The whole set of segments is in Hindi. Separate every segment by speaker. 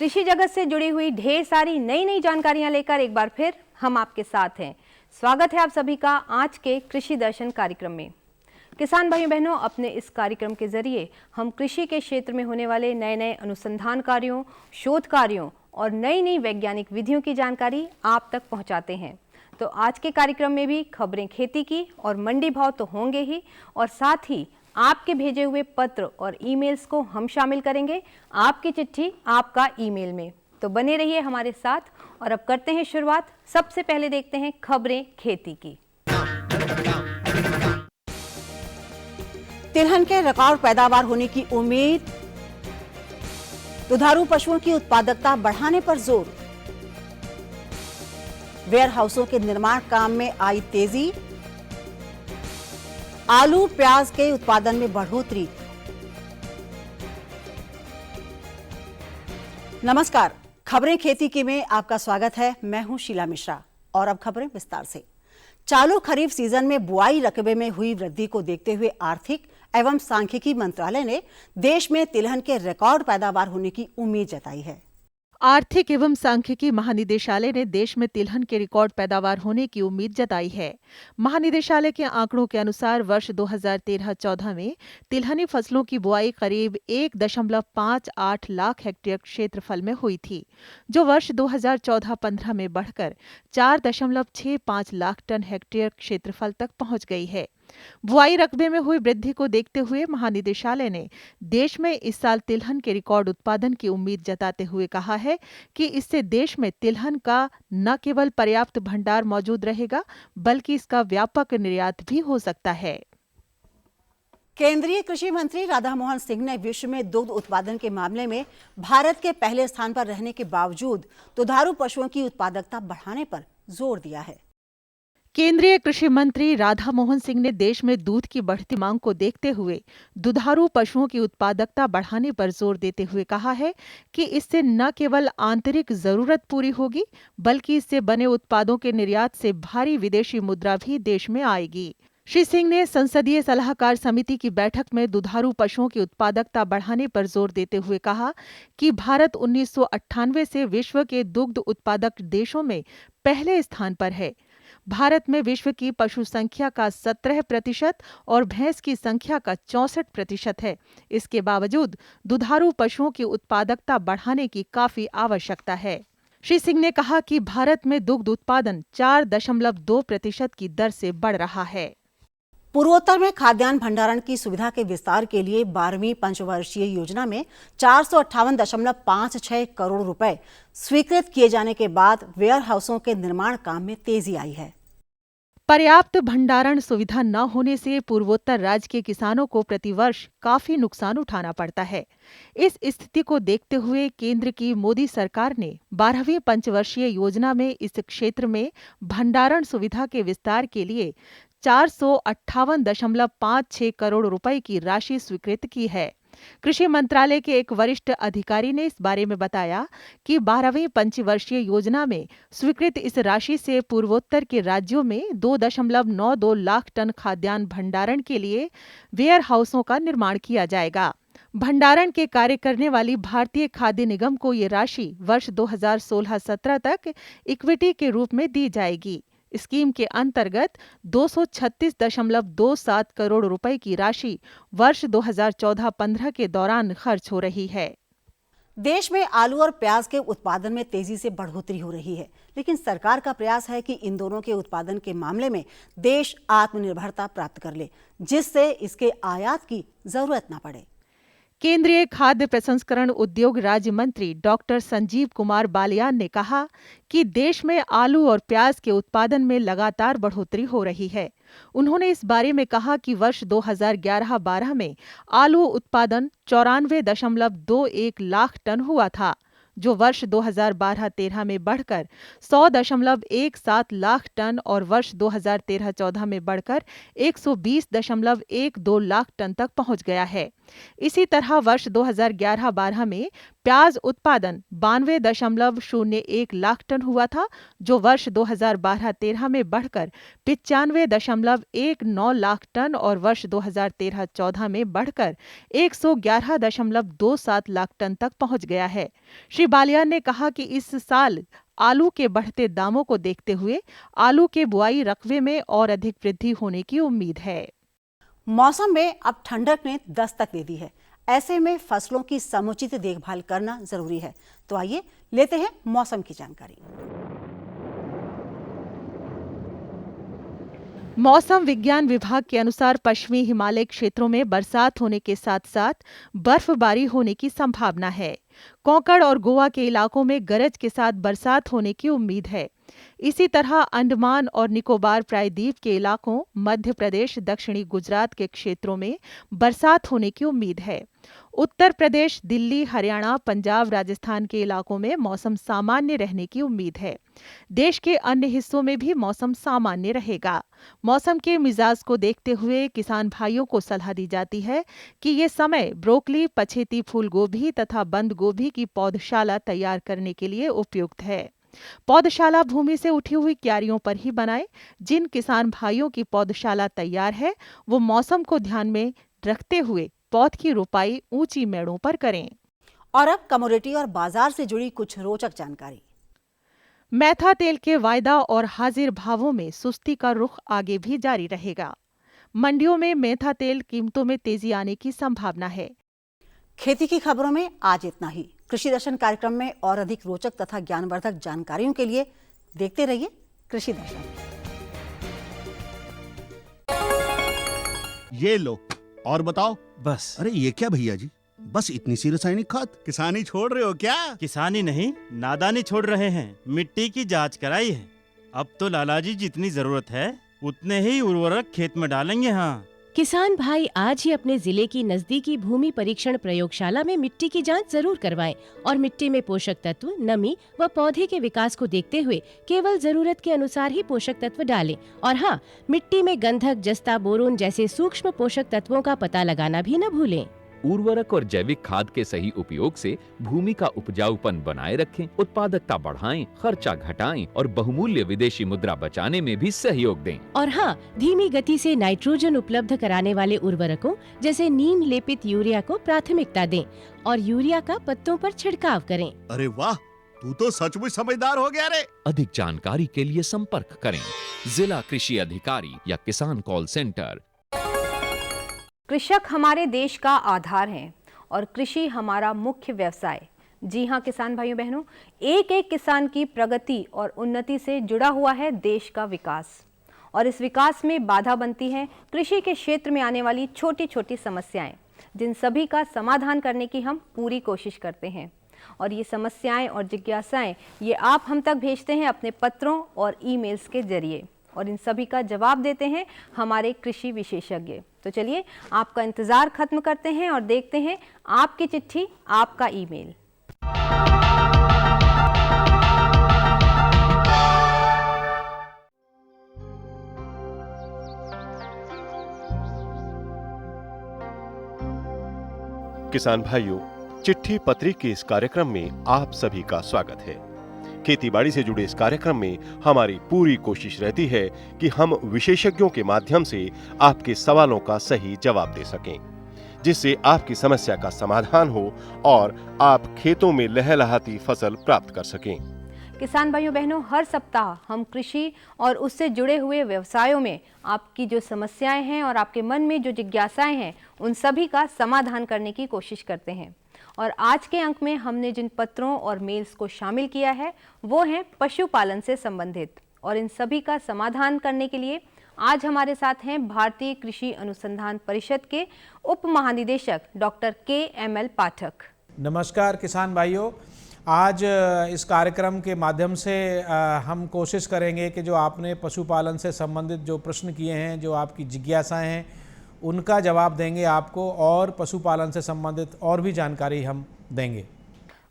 Speaker 1: कृषि जगत से जुड़ी हुई ढेर सारी नई नई जानकारियां लेकर एक बार फिर हम आपके साथ हैं। स्वागत है आप सभी का आज के कृषि दर्शन कार्यक्रम में। किसान भाइयों बहनों, अपने इस कार्यक्रम के जरिए हम कृषि के क्षेत्र में होने वाले नए नए अनुसंधान कार्यों, शोध कार्यों और नई नई वैज्ञानिक विधियों की जानकारी आप तक पहुंचाते हैं। तो आज के कार्यक्रम में भी खबरें खेती की और मंडी भाव तो होंगे ही, और साथ ही आपके भेजे हुए पत्र और ईमेल्स को हम शामिल करेंगे आपकी चिट्ठी आपका ईमेल में। तो बने रहिए हमारे साथ और अब करते हैं शुरुआत। सबसे पहले देखते हैं खबरें खेती की।
Speaker 2: तिलहन के रिकॉर्ड पैदावार होने की उम्मीद, दुधारू पशुओं की उत्पादकता बढ़ाने पर जोर, वेयर हाउसों के निर्माण काम में आई तेजी, आलू प्याज के उत्पादन में बढ़ोतरी। नमस्कार, खबरें खेती की में आपका स्वागत है। मैं हूं शीला मिश्रा और अब खबरें विस्तार से। चालू खरीफ सीजन में बुआई रकबे में हुई वृद्धि को देखते हुए आर्थिक एवं सांख्यिकी मंत्रालय ने देश में तिलहन के रिकॉर्ड पैदावार होने की उम्मीद जताई है।
Speaker 3: आर्थिक एवं सांख्यिकी महानिदेशालय ने देश में तिलहन के रिकॉर्ड पैदावार होने की उम्मीद जताई है। महानिदेशालय के आंकड़ों के अनुसार वर्ष 2013-14 में तिलहनी फसलों की बुआई करीब 1.58 लाख हेक्टेयर क्षेत्रफल में हुई थी, जो वर्ष 2014-15 में बढ़कर 4.65 लाख टन हेक्टेयर क्षेत्रफल तक पहुंच गई है। बुआई रकबे में हुई वृद्धि को देखते हुए महानिदेशालय ने देश में इस साल तिलहन के रिकॉर्ड उत्पादन की उम्मीद जताते हुए कहा है कि इससे देश में तिलहन का न केवल पर्याप्त भंडार मौजूद रहेगा, बल्कि इसका व्यापक निर्यात भी हो सकता है।
Speaker 2: केंद्रीय कृषि मंत्री राधा मोहन सिंह ने विश्व में दुग्ध उत्पादन के मामले में भारत के पहले स्थान पर रहने के बावजूद दुधारू पशुओं की उत्पादकता बढ़ाने पर जोर दिया है।
Speaker 3: केंद्रीय कृषि मंत्री राधा मोहन सिंह ने देश में दूध की बढ़ती मांग को देखते हुए दुधारू पशुओं की उत्पादकता बढ़ाने पर जोर देते हुए कहा है कि इससे न केवल आंतरिक जरूरत पूरी होगी, बल्कि इससे बने उत्पादों के निर्यात से भारी विदेशी मुद्रा भी देश में आएगी। श्री सिंह ने संसदीय सलाहकार समिति की बैठक में दुधारू पशुओं की उत्पादकता बढ़ाने पर जोर देते हुए कहा कि भारत 1998 से विश्व के दुग्ध उत्पादक देशों में पहले स्थान पर है। भारत में विश्व की पशु संख्या का 17% और भैंस की संख्या का 64% है। इसके बावजूद दुधारू पशुओं की उत्पादकता बढ़ाने की काफी आवश्यकता है। श्री सिंह ने कहा कि भारत में दुग्ध उत्पादन 4.2% की दर से बढ़ रहा है।
Speaker 2: पूर्वोत्तर में खाद्यान्न भंडारण की सुविधा के विस्तार के लिए 12वीं पंचवर्षीय योजना में 458.56 करोड़ रुपए स्वीकृत किए जाने के बाद वेयर हाउसों के निर्माण काम में तेजी आई है।
Speaker 3: पर्याप्त भंडारण सुविधा न होने से पूर्वोत्तर राज्य के किसानों को प्रतिवर्ष काफी नुकसान उठाना पड़ता है। इस स्थिति को देखते हुए केंद्र की मोदी सरकार ने 12वीं पंचवर्षीय योजना में इस क्षेत्र में भंडारण सुविधा के विस्तार के लिए 458.56 करोड़ रुपए की राशि स्वीकृत की है। कृषि मंत्रालय के एक वरिष्ठ अधिकारी ने इस बारे में बताया कि 12वीं पंचवर्षीय योजना में स्वीकृत इस राशि से पूर्वोत्तर के राज्यों में 2.92 लाख टन खाद्यान्न भंडारण के लिए वेयर हाउसों का निर्माण किया जाएगा। भंडारण के कार्य करने वाली भारतीय खाद्य निगम को ये राशि वर्ष 2016-17 तक इक्विटी के रूप में दी जाएगी। स्कीम के अंतर्गत 236.27 करोड़ रुपए की राशि वर्ष 2014-15 के दौरान खर्च हो रही है।
Speaker 2: देश में आलू और प्याज के उत्पादन में तेजी से बढ़ोतरी हो रही है, लेकिन सरकार का प्रयास है कि इन दोनों के उत्पादन के मामले में देश आत्मनिर्भरता प्राप्त कर ले, जिससे इसके आयात की जरूरत न पड़े।
Speaker 3: केंद्रीय खाद्य प्रसंस्करण उद्योग राज्य मंत्री डॉक्टर संजीव कुमार बालियान ने कहा कि देश में आलू और प्याज के उत्पादन में लगातार बढ़ोतरी हो रही है। उन्होंने इस बारे में कहा कि वर्ष 2011-12 में आलू उत्पादन 94.21 लाख टन हुआ था, जो वर्ष 2012-13 में बढ़कर 100.17 लाख टन और वर्ष 2013-14 में बढ़कर 120.12 लाख टन तक पहुंच गया है। इसी तरह वर्ष 2011-12 में प्याज उत्पादन 92.01 लाख टन हुआ था, जो वर्ष 2012-13 में बढ़कर 95.19 लाख टन और वर्ष 2013-14 में बढ़कर 111.27 लाख टन तक पहुंच गया है। श्री बालियान ने कहा कि इस साल आलू के बढ़ते दामों को देखते हुए आलू के बुआई रकबे में और अधिक वृद्धि होने की उम्मीद है।
Speaker 2: मौसम में अब ठंडक ने दस्तक दे दी है। ऐसे में फसलों की समुचित देखभाल करना जरूरी है। तो आइए लेते हैं मौसम की जानकारी।
Speaker 3: मौसम विज्ञान विभाग के अनुसार पश्चिमी हिमालय क्षेत्रों में बरसात होने के साथ साथ बर्फबारी होने की संभावना है। कोंकण और गोवा के इलाकों में गरज के साथ बरसात होने की उम्मीद है। इसी तरह अंडमान और निकोबार प्रायद्वीप के इलाकों, मध्य प्रदेश, दक्षिणी गुजरात के क्षेत्रों में बरसात होने की उम्मीद है। उत्तर प्रदेश, दिल्ली, हरियाणा, पंजाब, राजस्थान के इलाकों में मौसम सामान्य रहने की उम्मीद है। देश के अन्य हिस्सों में भी मौसम सामान्य रहेगा। मौसम के मिजाज को देखते हुए किसान भाइयों को सलाह दी जाती है कि ये समय ब्रोकली, पछेती फूल गोभी तथा बंद गोभी की पौधशाला तैयार करने के लिए उपयुक्त है। पौधशाला भूमि से उठी हुई क्यारियों पर ही बनाएं। जिन किसान भाइयों की पौधशाला तैयार है, वो मौसम को ध्यान में रखते हुए पौध की रोपाई ऊंची मेड़ों पर करें।
Speaker 2: और अब कमोडिटी और बाजार से जुड़ी कुछ रोचक जानकारी।
Speaker 3: मैथा तेल के वायदा और हाजिर भावों में सुस्ती का रुख आगे भी जारी रहेगा। मंडियों में मैथा तेल कीमतों में तेजी आने की संभावना है।
Speaker 2: खेती की खबरों में आज इतना ही। कृषि दर्शन कार्यक्रम में और अधिक रोचक तथा ज्ञानवर्धक जानकारियों के लिए देखते रहिए कृषि दर्शन।
Speaker 4: ये लो और बताओ।
Speaker 5: बस।
Speaker 4: अरे ये क्या भैया जी, बस इतनी सी रासायनिक खाद? किसानी छोड़ रहे हो क्या?
Speaker 5: किसानी नहीं, नादानी छोड़ रहे हैं। मिट्टी की जांच कराई है। अब तो लालाजी जितनी जरूरत है उतने ही उर्वरक खेत में डालेंगे। हाँ,
Speaker 6: किसान भाई आज ही अपने जिले की नजदीकी भूमि परीक्षण प्रयोगशाला में मिट्टी की जांच जरूर करवाएं और मिट्टी में पोषक तत्व, नमी व पौधे के विकास को देखते हुए केवल जरूरत के अनुसार ही पोषक तत्व डालें। और हाँ, मिट्टी में गंधक, जस्ता, बोरोन जैसे सूक्ष्म पोषक तत्वों का पता लगाना भी न भूलें।
Speaker 7: उर्वरक और जैविक खाद के सही उपयोग से भूमि का उपजाऊपन बनाए रखें, उत्पादकता बढ़ाएं, खर्चा घटाएं और बहुमूल्य विदेशी मुद्रा बचाने में भी सहयोग दें।
Speaker 6: और हाँ, धीमी गति से नाइट्रोजन उपलब्ध कराने वाले उर्वरकों जैसे नीम लेपित यूरिया को प्राथमिकता दें और यूरिया का पत्तों पर छिड़काव करें।
Speaker 4: अरे वाह, तू तो सचमुच समझदार हो गया रे।
Speaker 7: अधिक जानकारी के लिए संपर्क करें जिला कृषि अधिकारी या किसान कॉल सेंटर।
Speaker 1: कृषक हमारे देश का आधार हैं और कृषि हमारा मुख्य व्यवसाय। जी हां किसान भाइयों बहनों, एक एक किसान की प्रगति और उन्नति से जुड़ा हुआ है देश का विकास। और इस विकास में बाधा बनती है कृषि के क्षेत्र में आने वाली छोटी छोटी समस्याएं, जिन सभी का समाधान करने की हम पूरी कोशिश करते हैं। और ये समस्याएं और जिज्ञासाएं ये आप हम तक भेजते हैं अपने पत्रों और ईमेल्स के जरिए, और इन सभी का जवाब देते हैं हमारे कृषि विशेषज्ञ। तो चलिए आपका इंतजार खत्म करते हैं और देखते हैं आपकी चिट्ठी, आपका ईमेल।
Speaker 8: किसान भाइयों, चिट्ठी पत्री के इस कार्यक्रम में आप सभी का स्वागत है। खेतीबाड़ी से जुड़े इस कार्यक्रम में हमारी पूरी कोशिश रहती है कि हम विशेषज्ञों के माध्यम से आपके सवालों का सही जवाब दे सकें, जिससे आपकी समस्या का समाधान हो और आप खेतों में लहलहाती फसल प्राप्त कर सकें।
Speaker 1: किसान भाइयों बहनों, हर सप्ताह हम कृषि और उससे जुड़े हुए व्यवसायों में आपकी जो समस्याएं हैं और आपके मन में जो जिज्ञासाएं हैं, उन सभी का समाधान करने की कोशिश करते हैं। और आज के अंक में हमने जिन पत्रों और मेल्स को शामिल किया है वो हैं पशुपालन से संबंधित। और इन सभी का समाधान करने के लिए आज हमारे साथ हैं भारतीय कृषि अनुसंधान परिषद के उप महानिदेशक डॉक्टर KML पाठक।
Speaker 9: नमस्कार किसान भाइयों, आज इस कार्यक्रम के माध्यम से हम कोशिश करेंगे कि जो आपने पशुपालन से संबंधित जो प्रश्न किए हैं, जो आपकी जिज्ञासाएं हैं, उनका जवाब देंगे आपको और पशुपालन से संबंधित और भी जानकारी हम देंगे।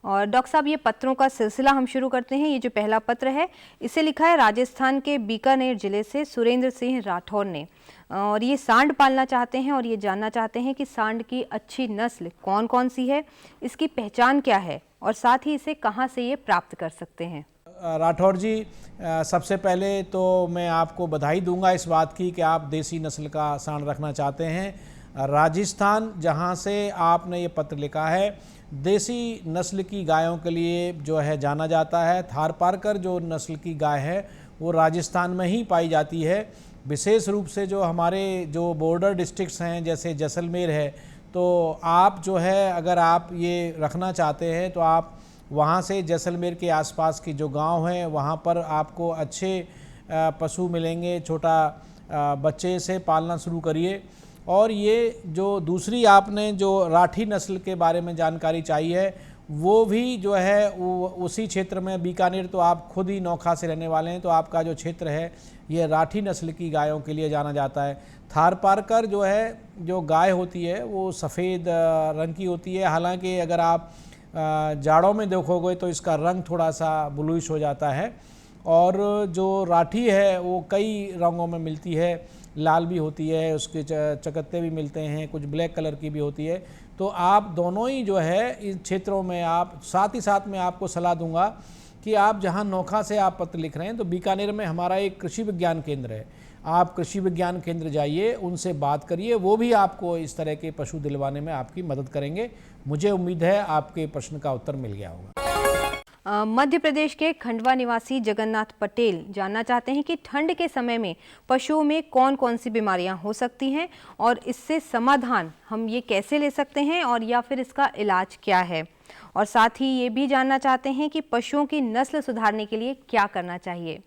Speaker 1: और डॉक्टर साहब, ये पत्रों का सिलसिला हम शुरू करते हैं। ये जो पहला पत्र है, इसे लिखा है राजस्थान के बीकानेर जिले से सुरेंद्र सिंह राठौर ने, और ये सांड पालना चाहते हैं और ये जानना चाहते हैं कि सांड की अच्छी नस्ल कौन कौन सी है, इसकी पहचान क्या है और साथ ही इसे कहाँ से ये प्राप्त कर सकते हैं।
Speaker 9: राठौर जी, सबसे पहले तो मैं आपको बधाई दूंगा इस बात की कि आप देसी नस्ल का सांड रखना चाहते हैं। राजस्थान, जहां से आपने ये पत्र लिखा है, देसी नस्ल की गायों के लिए जो है जाना जाता है। थारपारकर जो नस्ल की गाय है वो राजस्थान में ही पाई जाती है। विशेष रूप से जो हमारे जो बॉर्डर डिस्ट्रिक्ट्स हैं जैसे जैसलमेर है, तो आप जो है अगर आप ये रखना चाहते हैं तो आप वहाँ से जैसलमेर के आसपास की जो गांव हैं वहाँ पर आपको अच्छे पशु मिलेंगे। छोटा बच्चे से पालना शुरू करिए। और ये जो दूसरी आपने जो राठी नस्ल के बारे में जानकारी चाहिए है, वो भी जो है वो उसी क्षेत्र में, बीकानेर तो आप खुद ही नौखा से रहने वाले हैं, तो आपका जो क्षेत्र है ये राठी नस्ल की गायों के लिए जाना जाता है। थारपारकर जो है, जो गाय होती है वो सफ़ेद रंग की होती है। हालांकि अगर आप जाड़ों में देखोगे तो इसका रंग थोड़ा सा ब्लूइश हो जाता है। और जो राठी है वो कई रंगों में मिलती है, लाल भी होती है, उसके चकत्ते भी मिलते हैं, कुछ ब्लैक कलर की भी होती है। तो आप दोनों ही जो है इन क्षेत्रों में, आप साथ ही साथ मैं आपको सलाह दूंगा कि आप जहां नौखा से आप पत्र लिख रहे हैं तो बीकानेर में हमारा एक कृषि विज्ञान केंद्र है। आप कृषि विज्ञान केंद्र जाइए, उनसे बात करिए, वो भी आपको इस तरह के पशु दिलवाने में आपकी मदद करेंगे। मुझे उम्मीद है आपके प्रश्न का उत्तर मिल गया होगा।
Speaker 1: मध्य प्रदेश के खंडवा निवासी जगन्नाथ पटेल जानना चाहते हैं कि ठंड के समय में पशुओं में कौन कौन सी बीमारियां हो सकती हैं और इससे समाधान हम ये कैसे ले सकते हैं और या फिर इसका इलाज क्या है। और साथ ही ये भी जानना चाहते हैं कि पशुओं की नस्ल सुधारने के लिए क्या करना चाहिए।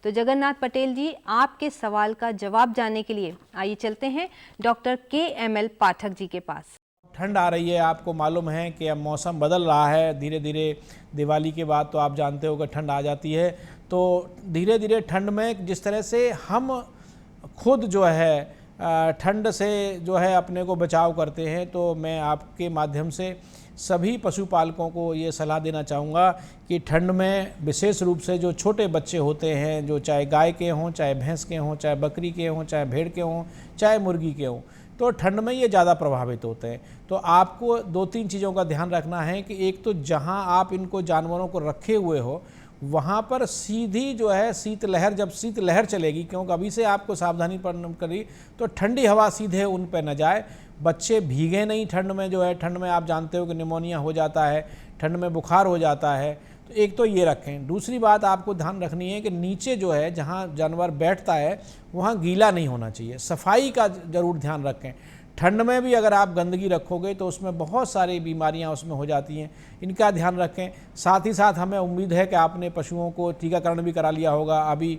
Speaker 1: तो जगन्नाथ पटेल जी, आपके सवाल का जवाब जानने के लिए आइए चलते हैं डॉक्टर KML पाठक जी के पास।
Speaker 9: ठंड आ रही है, आपको मालूम है कि अब मौसम बदल रहा है धीरे धीरे। दिवाली के बाद तो आप जानते हो कि ठंड आ जाती है। तो धीरे धीरे ठंड में जिस तरह से हम खुद जो है ठंड से जो है अपने को बचाव करते हैं, तो मैं आपके माध्यम से सभी पशुपालकों को ये सलाह देना चाहूँगा कि ठंड में विशेष रूप से जो छोटे बच्चे होते हैं, जो चाहे गाय के हों, चाहे भैंस के हों, चाहे बकरी के हों, चाहे भेड़ के हों, चाहे मुर्गी के हों, तो ठंड में ये ज़्यादा प्रभावित होते हैं। तो आपको 2-3 चीज़ों का ध्यान रखना है कि एक तो जहाँ आप इनको जानवरों को रखे हुए हो वहाँ पर सीधी जो है शीतलहर, जब शीतलहर चलेगी, क्योंकि अभी से आपको सावधानी करी तो ठंडी हवा सीधे उन पर न जाए। बच्चे भीगे नहीं ठंड में, जो है ठंड में आप जानते हो कि निमोनिया हो जाता है, ठंड में बुखार हो जाता है। तो एक तो ये रखें। दूसरी बात आपको ध्यान रखनी है कि नीचे जो है जहाँ जानवर बैठता है वहाँ गीला नहीं होना चाहिए। सफाई का ज़रूर ध्यान रखें। ठंड में भी अगर आप गंदगी रखोगे तो उसमें बहुत सारी बीमारियां उसमें हो जाती हैं, इनका ध्यान रखें। साथ ही साथ हमें उम्मीद है कि आपने पशुओं को टीकाकरण भी करा लिया होगा। अभी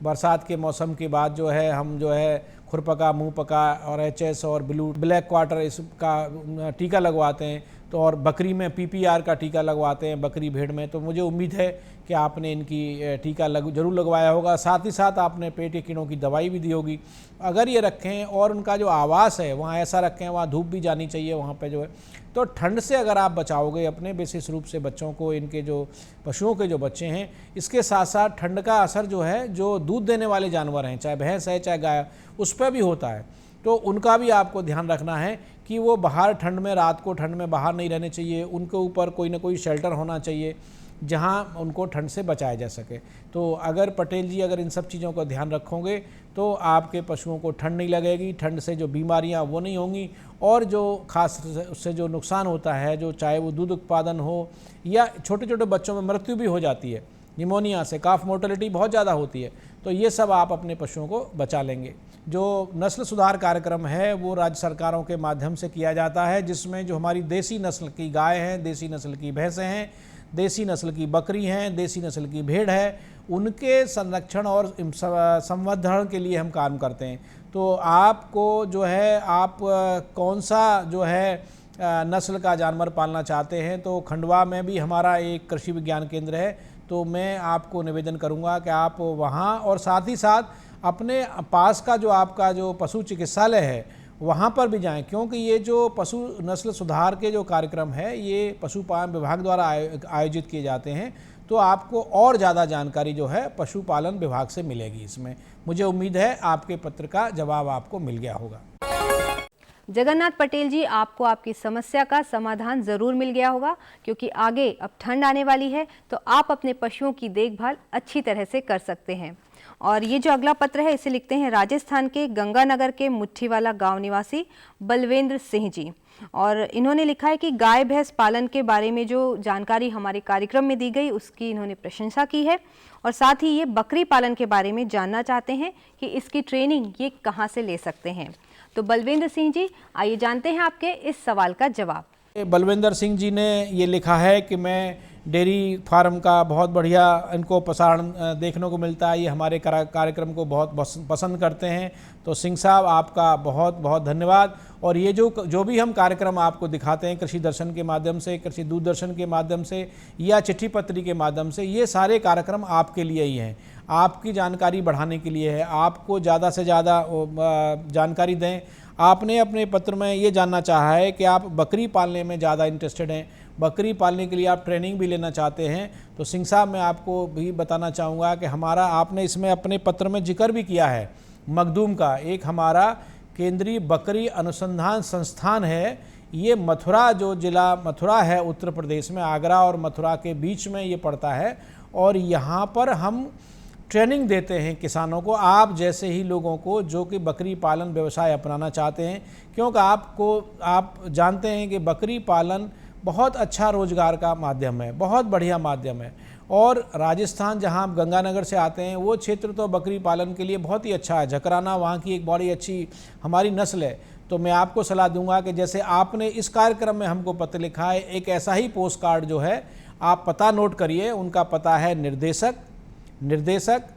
Speaker 9: बरसात के मौसम के बाद जो है हम जो है खुरपका, मुँह पका और HS और ब्लैक क्वार्टर इसका टीका लगवाते हैं। तो और बकरी में PPR का टीका लगवाते हैं, बकरी भेड़ में। तो मुझे उम्मीद है कि आपने इनकी टीका जरूर लगवाया होगा। साथ ही साथ आपने पेट के कीड़ों की दवाई भी दी होगी। अगर ये रखें और उनका जो आवास है वहाँ ऐसा रखें, वहाँ धूप भी जानी चाहिए वहाँ पे जो है, तो ठंड से अगर आप बचाओगे अपने, विशेष रूप से बच्चों को, इनके जो पशुओं के जो बच्चे हैं, इसके साथ साथ ठंड का असर जो है जो दूध देने वाले जानवर हैं, चाहे भैंस है चाहे गाय, उस पर भी होता है। तो उनका भी आपको ध्यान रखना है कि वो बाहर ठंड में, रात को ठंड में बाहर नहीं रहने चाहिए। उनके ऊपर कोई ना कोई शेल्टर होना चाहिए जहां उनको ठंड से बचाया जा सके। तो अगर पटेल जी अगर इन सब चीज़ों का ध्यान रखोगे तो आपके पशुओं को ठंड नहीं लगेगी, ठंड से जो बीमारियां वो नहीं होंगी, और जो खास उससे जो नुकसान होता है, जो चाहे वो दूध उत्पादन हो या छोटे छोटे बच्चों में मृत्यु भी हो जाती है निमोनिया से, काफ मोर्टेलिटी बहुत ज़्यादा होती है, तो ये सब आप अपने पशुओं को बचा लेंगे। जो नस्ल सुधार कार्यक्रम है वो राज्य सरकारों के माध्यम से किया जाता है, जिसमें जो हमारी देसी नस्ल की गाय हैं, देसी नस्ल की भैंसें हैं, देसी नस्ल की बकरी हैं, देसी नस्ल की भेड़ है, उनके संरक्षण और संवर्धन के लिए हम काम करते हैं। तो आपको जो है आप कौन सा जो है नस्ल का जानवर पालना चाहते हैं, तो खंडवा में भी हमारा एक कृषि विज्ञान केंद्र है। तो मैं आपको निवेदन करूंगा कि आप वहां, और साथ ही साथ अपने पास का जो आपका जो पशु चिकित्सालय है वहाँ पर भी जाएं, क्योंकि ये जो पशु नस्ल सुधार के जो कार्यक्रम है ये पशुपालन विभाग द्वारा आयोजित किए जाते हैं। तो आपको और ज़्यादा जानकारी जो है पशुपालन विभाग से मिलेगी। इसमें मुझे उम्मीद है आपके पत्र का जवाब आपको मिल गया होगा।
Speaker 1: जगन्नाथ पटेल जी, आपको आपकी समस्या का समाधान ज़रूर मिल गया होगा, क्योंकि आगे अब ठंड आने वाली है तो आप अपने पशुओं की देखभाल अच्छी तरह से कर सकते हैं। और ये जो अगला पत्र है इसे लिखते हैं राजस्थान के गंगानगर के मुट्ठीवाला गांव निवासी बलवेंद्र सिंह जी, और इन्होंने लिखा है कि गाय भैंस पालन के बारे में जो जानकारी हमारे कार्यक्रम में दी गई उसकी इन्होंने प्रशंसा की है, और साथ ही ये बकरी पालन के बारे में जानना चाहते हैं कि इसकी ट्रेनिंग ये कहाँ से ले सकते हैं। तो बलवेंद्र सिंह जी, आइए जानते हैं आपके इस सवाल का जवाब।
Speaker 9: बलवेंद्र सिंह जी ने ये लिखा है कि मैं डेयरी फार्म का बहुत बढ़िया इनको प्रसारण देखने को मिलता है, ये हमारे कार्यक्रम को बहुत पसंद करते हैं। तो सिंह साहब, आपका बहुत बहुत धन्यवाद। और ये जो भी हम कार्यक्रम आपको दिखाते हैं कृषि दर्शन के माध्यम से, कृषि दूरदर्शन के माध्यम से या चिट्ठी पत्री के माध्यम से, ये सारे कार्यक्रम आपके लिए ही हैं, आपकी जानकारी बढ़ाने के लिए है, आपको ज़्यादा से ज़्यादा जानकारी दें। आपने अपने पत्र में ये जानना चाहा है कि आप बकरी पालने में ज़्यादा इंटरेस्टेड हैं, बकरी पालने के लिए आप ट्रेनिंग भी लेना चाहते हैं। तो सिंह साहब, मैं आपको भी बताना चाहूँगा कि हमारा आपने इसमें अपने पत्र में जिक्र भी किया है मखदूम का। एक हमारा केंद्रीय बकरी अनुसंधान संस्थान है, ये मथुरा, जो जिला मथुरा है उत्तर प्रदेश में, आगरा और मथुरा के बीच में ये पड़ता है। और यहाँ पर हम ट्रेनिंग देते हैं किसानों को, आप जैसे ही लोगों को जो कि बकरी पालन व्यवसाय अपनाना चाहते हैं, क्योंकि आप जानते हैं कि बकरी पालन बहुत अच्छा रोजगार का माध्यम है, बहुत बढ़िया माध्यम है। और राजस्थान, जहां आप गंगानगर से आते हैं, वो क्षेत्र तो बकरी पालन के लिए बहुत ही अच्छा है। झकराना वहाँ की एक बड़ी अच्छी हमारी नस्ल है। तो मैं आपको सलाह दूंगा कि जैसे आपने इस कार्यक्रम में हमको पत्र लिखा है, एक ऐसा ही पोस्ट कार्ड जो है आप पता नोट करिए। उनका पता है निर्देशक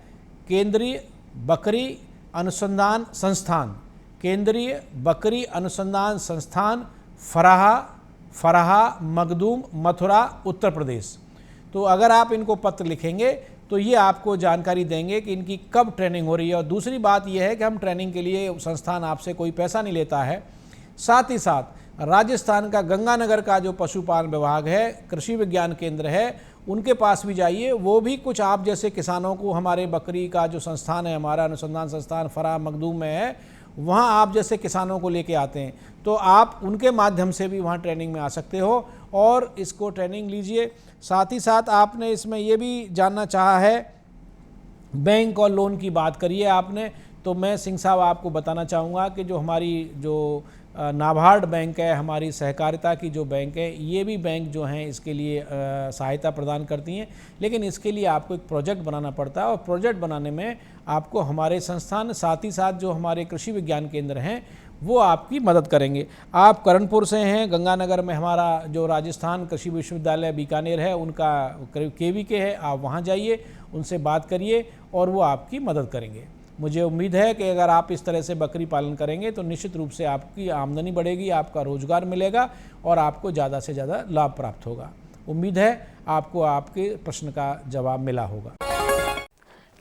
Speaker 9: केंद्रीय बकरी अनुसंधान संस्थान, केंद्रीय बकरी अनुसंधान संस्थान, फराहा मखदूम, मथुरा, उत्तर प्रदेश। तो अगर आप इनको पत्र लिखेंगे तो ये आपको जानकारी देंगे कि इनकी कब ट्रेनिंग हो रही है। और दूसरी बात यह है कि हम ट्रेनिंग के लिए संस्थान आपसे कोई पैसा नहीं लेता है। साथ ही साथ राजस्थान का गंगानगर का जो पशुपालन विभाग है, कृषि विज्ञान केंद्र है, उनके पास भी जाइए। वो भी कुछ आप जैसे किसानों को, हमारे बकरी का जो संस्थान है, हमारा अनुसंधान संस्थान फराह मखदूम में है, वहाँ आप जैसे किसानों को लेके आते हैं। तो आप उनके माध्यम से भी वहाँ ट्रेनिंग में आ सकते हो और इसको ट्रेनिंग लीजिए। साथ ही साथ आपने इसमें ये भी जानना चाहा है, बैंक और लोन की बात करिए आपने। तो मैं सिंह साहब आपको बताना चाहूँगा कि जो हमारी जो नाबार्ड बैंक है, हमारी सहकारिता की जो बैंक है, ये भी बैंक जो हैं इसके लिए सहायता प्रदान करती हैं। लेकिन इसके लिए आपको एक प्रोजेक्ट बनाना पड़ता है और प्रोजेक्ट बनाने में आपको हमारे संस्थान, साथ ही साथ जो हमारे कृषि विज्ञान केंद्र हैं, वो आपकी मदद करेंगे। आप करणपुर से हैं, गंगानगर में हमारा जो राजस्थान कृषि विश्वविद्यालय बीकानेर है, उनका KVK है, आप वहाँ जाइए, उनसे बात करिए और वो आपकी मदद करेंगे। मुझे उम्मीद है कि अगर आप इस तरह से बकरी पालन करेंगे तो निश्चित रूप से आपकी आमदनी बढ़ेगी, आपका रोजगार मिलेगा और आपको ज़्यादा से ज़्यादा लाभ प्राप्त होगा। उम्मीद है आपको आपके प्रश्न का जवाब मिला होगा।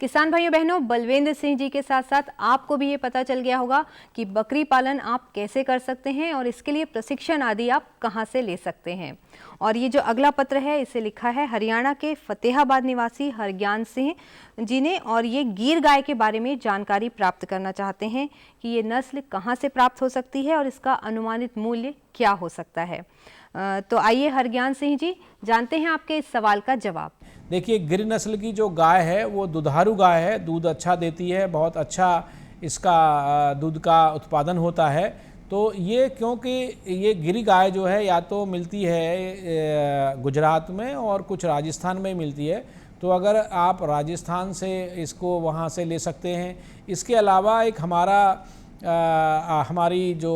Speaker 1: किसान भाइयों बहनों, बलवेंद्र सिंह जी के साथ साथ आपको भी ये पता चल गया होगा कि बकरी पालन आप कैसे कर सकते हैं और इसके लिए प्रशिक्षण आदि आप कहां से ले सकते हैं। और ये जो अगला पत्र है इसे लिखा है हरियाणा के फतेहाबाद निवासी हरज्ञान सिंह जी ने, और ये गीर गाय के बारे में जानकारी प्राप्त करना चाहते हैं कि ये नस्ल कहाँ से प्राप्त हो सकती है और इसका अनुमानित मूल्य क्या हो सकता है। तो आइए हरज्ञान सिंह जी, जानते हैं आपके इस सवाल का जवाब।
Speaker 9: देखिए, गिर नस्ल की जो गाय है वो दुधारू गाय है, दूध अच्छा देती है, बहुत अच्छा इसका दूध का उत्पादन होता है। तो ये क्योंकि ये गिरी गाय जो है या तो मिलती है गुजरात में और कुछ राजस्थान में मिलती है। तो अगर आप राजस्थान से इसको वहाँ से ले सकते हैं। इसके अलावा एक हमारी जो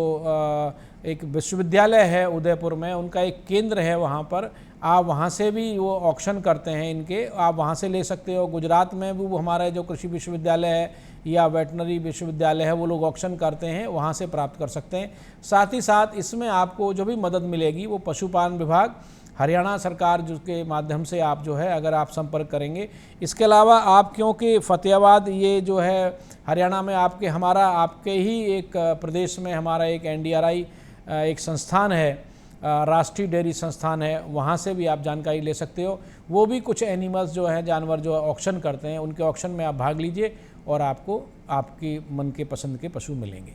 Speaker 9: एक विश्वविद्यालय है उदयपुर में, उनका एक केंद्र है, वहाँ पर आप वहाँ से भी वो ऑक्शन करते हैं इनके, आप वहाँ से ले सकते हो। गुजरात में भी वो हमारा जो कृषि विश्वविद्यालय है या वेटनरी विश्वविद्यालय है, वो लोग ऑक्शन करते हैं, वहाँ से प्राप्त कर सकते हैं। साथ ही साथ इसमें आपको जो भी मदद मिलेगी वो पशुपालन विभाग, हरियाणा सरकार जिसके माध्यम से आप जो है अगर आप संपर्क करेंगे। इसके अलावा आप क्योंकि फ़तेहाबाद ये जो है हरियाणा में आपके ही एक प्रदेश में हमारा एक NDRI एक संस्थान है, राष्ट्रीय डेयरी संस्थान है, वहाँ से भी आप जानकारी ले सकते हो। वो भी कुछ एनिमल्स जो हैं, जानवर जो ऑक्शन करते हैं, उनके ऑक्शन में आप भाग लीजिए और आपको आपकी मन के पसंद के पशु मिलेंगे।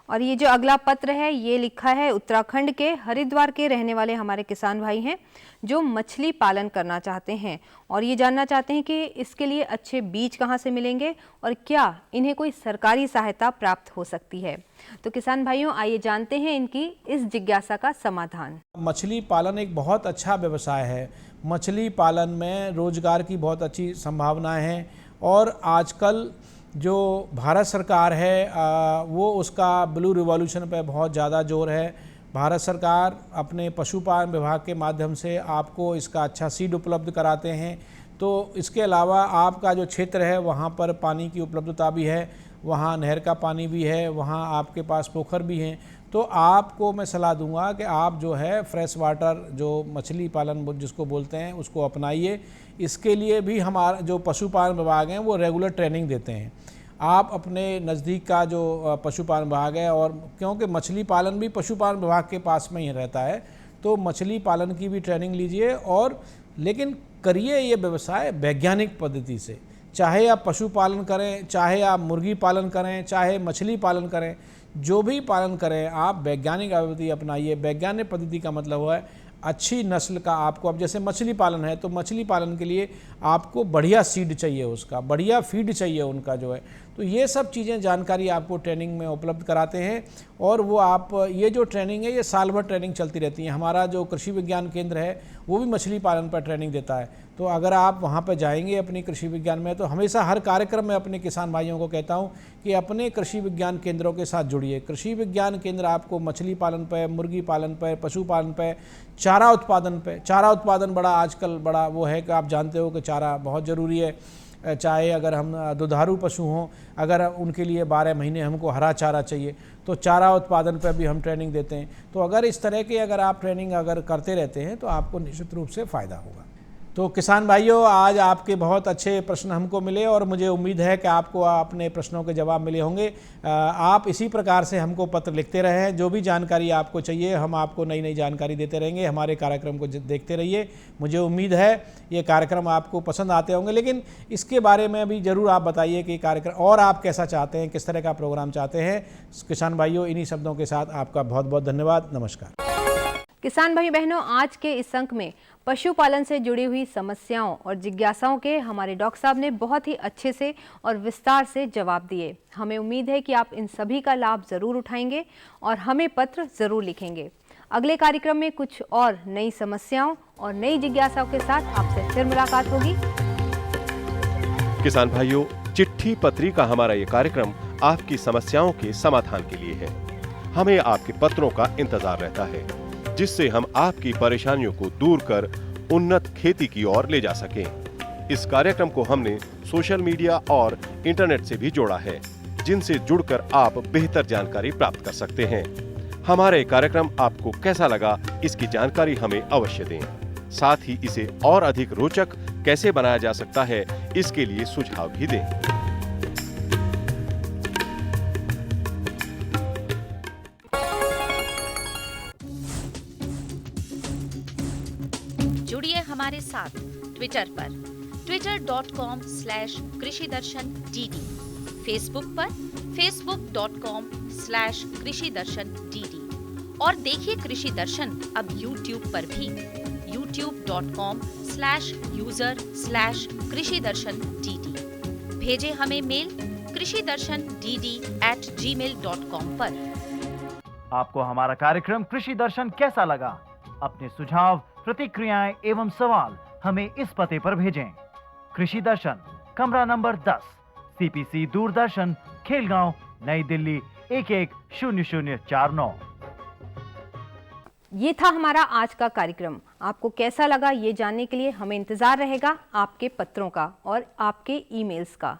Speaker 1: और ये जो अगला पत्र है ये लिखा है उत्तराखंड के हरिद्वार के रहने वाले हमारे किसान भाई हैं जो मछली पालन करना चाहते हैं और ये जानना चाहते हैं कि इसके लिए अच्छे बीज कहाँ से मिलेंगे और क्या इन्हें कोई सरकारी सहायता प्राप्त हो सकती है। तो किसान भाइयों, आइए जानते हैं इनकी इस जिज्ञासा का समाधान।
Speaker 9: मछली पालन एक बहुत अच्छा व्यवसाय है। मछली पालन में रोजगार की बहुत अच्छी संभावनाएं हैं और आजकल जो भारत सरकार है वो उसका ब्लू रिवॉल्यूशन पे बहुत ज़्यादा जोर है। भारत सरकार अपने पशुपालन विभाग के माध्यम से आपको इसका अच्छा सीड उपलब्ध कराते हैं। तो इसके अलावा आपका जो क्षेत्र है वहाँ पर पानी की उपलब्धता भी है, वहाँ नहर का पानी भी है, वहाँ आपके पास पोखर भी हैं। तो आपको मैं सलाह दूंगा कि आप जो है फ्रेश वाटर जो मछली पालन जिसको बोलते हैं उसको अपनाइए। इसके लिए भी हमारा जो पशुपालन विभाग हैं वो रेगुलर ट्रेनिंग देते हैं। आप अपने नज़दीक का जो पशुपालन विभाग है, और क्योंकि मछली पालन भी पशुपालन विभाग के पास में ही रहता है, तो मछली पालन की भी ट्रेनिंग लीजिए और लेकिन करिए ये व्यवसाय वैज्ञानिक पद्धति से। चाहे आप पशुपालन करें, चाहे आप मुर्गी पालन करें, चाहे मछली पालन करें, जो भी पालन करें आप वैज्ञानिक पद्धति अपनाइए। वैज्ञानिक पद्धति का मतलब है अच्छी नस्ल का आपको, अब जैसे मछली पालन है तो मछली पालन के लिए आपको बढ़िया सीड चाहिए, उसका बढ़िया फीड चाहिए उनका जो है। तो ये सब चीज़ें जानकारी आपको ट्रेनिंग में उपलब्ध कराते हैं और वो आप ये जो ट्रेनिंग है ये साल भर ट्रेनिंग चलती रहती है। हमारा जो कृषि विज्ञान केंद्र है वो भी मछली पालन पर ट्रेनिंग देता है। तो अगर आप वहाँ पर जाएंगे अपनी कृषि विज्ञान में, तो हमेशा हर कार्यक्रम में अपने किसान भाइयों को कहता हूँ कि अपने कृषि विज्ञान केंद्रों के साथ जुड़िए। कृषि विज्ञान केंद्र आपको मछली पालन पर, मुर्गी पालन पर, पशुपालन पर, चारा उत्पादन पर, चारा उत्पादन बड़ा आजकल बड़ा वो है कि आप जानते हो कि चारा बहुत ज़रूरी है। चाहे अगर हम दुधारू पशु हों, अगर उनके लिए 12 महीने हमको हरा चारा चाहिए तो चारा उत्पादन पर भी हम ट्रेनिंग देते हैं। तो अगर इस तरह की अगर आप ट्रेनिंग अगर करते रहते हैं तो आपको निश्चित रूप से फ़ायदा होगा। तो किसान भाइयों, आज आपके बहुत अच्छे प्रश्न हमको मिले और मुझे उम्मीद है कि आपको अपने प्रश्नों के जवाब मिले होंगे। आप इसी प्रकार से हमको पत्र लिखते रहें। जो भी जानकारी आपको चाहिए हम आपको नई नई जानकारी देते रहेंगे। हमारे कार्यक्रम को देखते रहिए। मुझे उम्मीद है ये कार्यक्रम आपको पसंद आते होंगे, लेकिन इसके बारे में भी ज़रूर आप बताइए कि कार्यक्रम और आप कैसा चाहते हैं, किस तरह का प्रोग्राम चाहते हैं। किसान भाइयों, इन्हीं शब्दों के साथ आपका बहुत बहुत धन्यवाद। नमस्कार।
Speaker 1: किसान भाई बहनों, आज के इस अंक में पशुपालन से जुड़ी हुई समस्याओं और जिज्ञासाओं के हमारे डॉक्टर साहब ने बहुत ही अच्छे से और विस्तार से जवाब दिए। हमें उम्मीद है कि आप इन सभी का लाभ ज़रूर उठाएंगे और हमें पत्र ज़रूर लिखेंगे। अगले कार्यक्रम में कुछ और नई समस्याओं और नई जिज्ञासाओं के साथ आपसे फिर मुलाकात होगी।
Speaker 8: किसान भाइयों, चिट्ठी पत्री का हमारा ये कार्यक्रम आपकी समस्याओं के समाधान के लिए है। हमें आपके पत्रों का इंतजार रहता है, जिससे हम आपकी परेशानियों को दूर कर उन्नत खेती की ओर ले जा सकें। इस कार्यक्रम को हमने सोशल मीडिया और इंटरनेट से भी जोड़ा है, जिनसे जुड़कर आप बेहतर जानकारी प्राप्त कर सकते हैं। हमारा ये कार्यक्रम आपको कैसा लगा, इसकी जानकारी हमें अवश्य दें। साथ ही इसे और अधिक रोचक कैसे बनाया जा सकता है, इसके लिए सुझाव भी दें।
Speaker 10: जुड़िए हमारे साथ ट्विटर पर twitter.com/कृषिदर्शन.dd, फेसबुक पर facebook.com/कृषिदर्शन.dd और देखिए कृषि दर्शन अब यूट्यूब पर भी youtube.com/user/कृषिदर्शन.dd। भेजे हमें मेल कृषिदर्शन.dd@gmail.com पर।
Speaker 11: आपको हमारा कार्यक्रम कृषि दर्शन कैसा लगा? अपने सुझाव, प्रतिक्रियाएं एवं सवाल हमें इस पते पर भेजें। कृषि दर्शन, कमरा नंबर 10, CPC दूरदर्शन, खेलगांव, नई दिल्ली 110049।
Speaker 1: ये था हमारा आज का कार्यक्रम। आपको कैसा लगा ये जानने के लिए हमें इंतजार रहेगा आपके पत्रों का और आपके ईमेल्स का।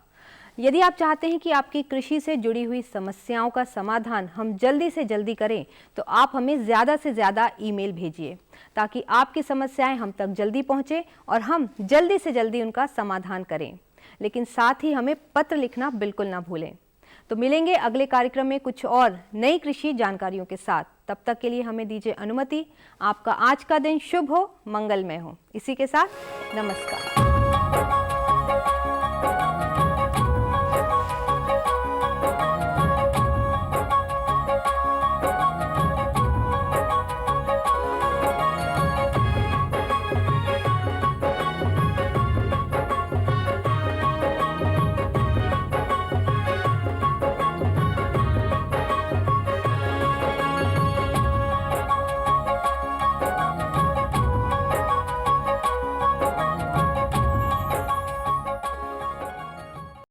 Speaker 1: यदि आप चाहते हैं कि आपकी कृषि से जुड़ी हुई समस्याओं का समाधान हम जल्दी से जल्दी करें, तो आप हमें ज़्यादा से ज़्यादा ईमेल भेजिए ताकि आपकी समस्याएं हम तक जल्दी पहुंचे और हम जल्दी से जल्दी उनका समाधान करें। लेकिन साथ ही हमें पत्र लिखना बिल्कुल ना भूलें। तो मिलेंगे अगले कार्यक्रम में कुछ और नई कृषि जानकारियों के साथ। तब तक के लिए हमें दीजिए अनुमति। आपका आज का दिन शुभ हो, मंगलमय हो। इसी के साथ नमस्कार।